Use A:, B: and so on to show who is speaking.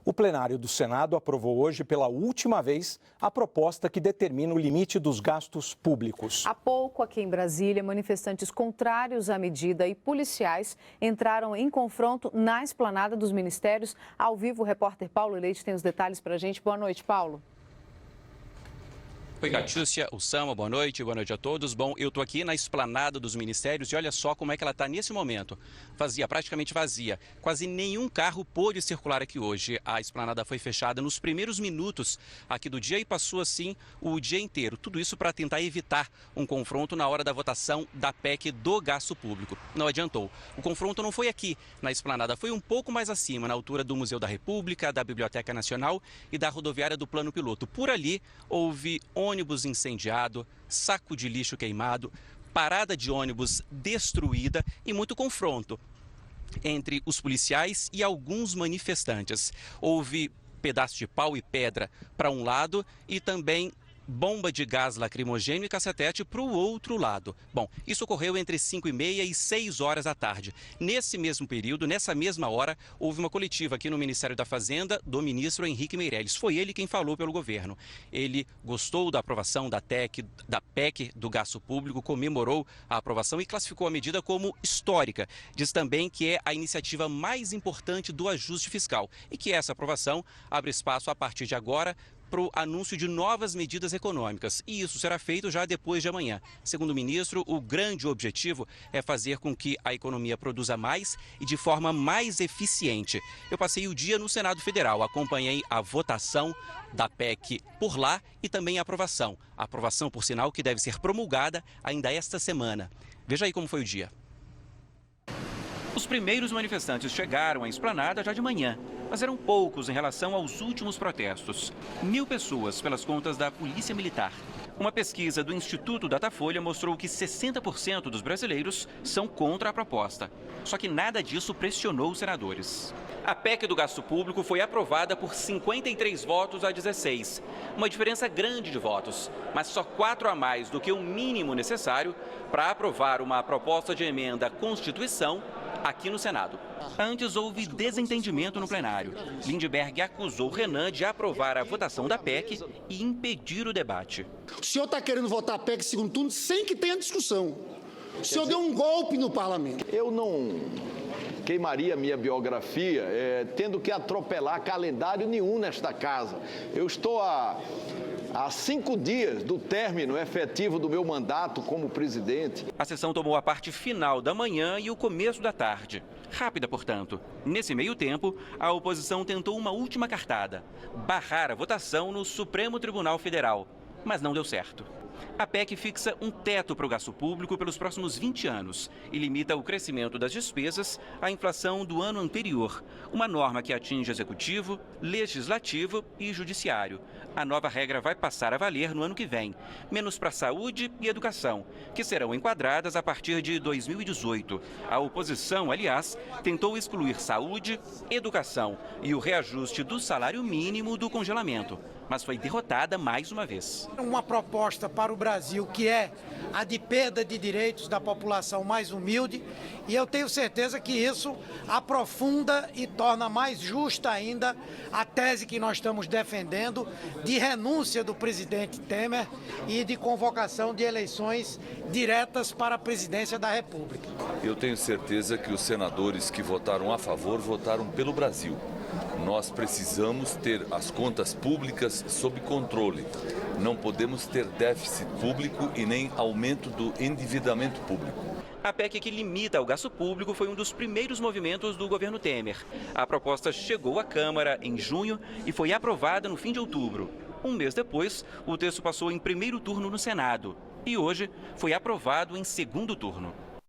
A: O plenário do Senado aprovou hoje pela última vez a proposta que determina o limite dos gastos públicos.
B: Há pouco, aqui em Brasília, manifestantes contrários à medida e policiais entraram em confronto na esplanada dos ministérios. Ao vivo, o repórter Paulo Leite tem os detalhes para a gente. Boa noite, Paulo.
C: Oi, Catiúcia, Ussama, boa noite a todos. Bom, eu estou aqui na esplanada dos ministérios e olha só como é que ela está nesse momento. Vazia, praticamente vazia. Quase nenhum carro pôde circular aqui hoje. A esplanada foi fechada nos primeiros minutos aqui do dia e passou assim o dia inteiro. Tudo isso para tentar evitar um confronto na hora da votação da PEC do gasto público. Não adiantou. O confronto não foi aqui na esplanada, foi um pouco mais acima, na altura do Museu da República, da Biblioteca Nacional e da rodoviária do Plano Piloto. Por ali houve ônibus incendiado, saco de lixo queimado, parada de ônibus destruída e muito confronto entre os policiais e alguns manifestantes. Houve pedaço de pau e pedra para um lado e também bomba de gás lacrimogêneo e cacetete para o outro lado. Bom, isso ocorreu entre 5h30 e 6 horas da tarde. Nesse mesmo período, nessa mesma hora, houve uma coletiva aqui no Ministério da Fazenda do ministro Henrique Meirelles. Foi ele quem falou pelo governo. Ele gostou da aprovação da PEC do gasto público, comemorou a aprovação e classificou a medida como histórica. Diz também que é a iniciativa mais importante do ajuste fiscal e que essa aprovação abre espaço a partir de agora para o anúncio de novas medidas econômicas. E isso será feito já depois de amanhã. Segundo o ministro, o grande objetivo é fazer com que a economia produza mais e de forma mais eficiente. Eu passei o dia no Senado Federal, acompanhei a votação da PEC por lá e também a aprovação. A aprovação, por sinal, que deve ser promulgada ainda esta semana. Veja aí como foi o dia. Os primeiros manifestantes chegaram à esplanada já de manhã, mas eram poucos em relação aos últimos protestos. 1.000 pessoas pelas contas da Polícia Militar. Uma pesquisa do Instituto Datafolha mostrou que 60% dos brasileiros são contra a proposta. Só que nada disso pressionou os senadores. A PEC do gasto público foi aprovada por 53 votos a 16. Uma diferença grande de votos, mas só 4 a mais do que o mínimo necessário para aprovar uma proposta de emenda à Constituição aqui no Senado. Antes houve desentendimento no plenário. Lindbergh acusou Renan de aprovar a votação da PEC e impedir o debate.
D: O senhor está querendo votar a PEC segundo turno sem que tenha discussão. O senhor deu um golpe no parlamento.
E: Eu não queimaria minha biografia tendo que atropelar calendário nenhum nesta casa. Eu estou há 5 dias do término efetivo do meu mandato como presidente.
C: A sessão tomou a parte final da manhã e o começo da tarde. Rápida, portanto. Nesse meio tempo, a oposição tentou uma última cartada: barrar a votação no Supremo Tribunal Federal. Mas não deu certo. A PEC fixa um teto para o gasto público pelos próximos 20 anos e limita o crescimento das despesas à inflação do ano anterior, uma norma que atinge executivo, legislativo e judiciário. A nova regra vai passar a valer no ano que vem, menos para saúde e educação, que serão enquadradas a partir de 2018. A oposição, aliás, tentou excluir saúde, educação e o reajuste do salário mínimo do congelamento, mas foi derrotada mais uma vez.
F: Uma proposta para o Brasil que é a de perda de direitos da população mais humilde, e eu tenho certeza que isso aprofunda e torna mais justa ainda a tese que nós estamos defendendo de renúncia do presidente Temer e de convocação de eleições diretas para a presidência da República.
G: Eu tenho certeza que os senadores que votaram a favor votaram pelo Brasil. Nós precisamos ter as contas públicas sob controle. Não podemos ter déficit público e nem aumento do endividamento público.
C: A PEC que limita o gasto público foi um dos primeiros movimentos do governo Temer. A proposta chegou à Câmara em junho e foi aprovada no fim de outubro. Um mês depois, o texto passou em primeiro turno no Senado e hoje foi aprovado em segundo turno.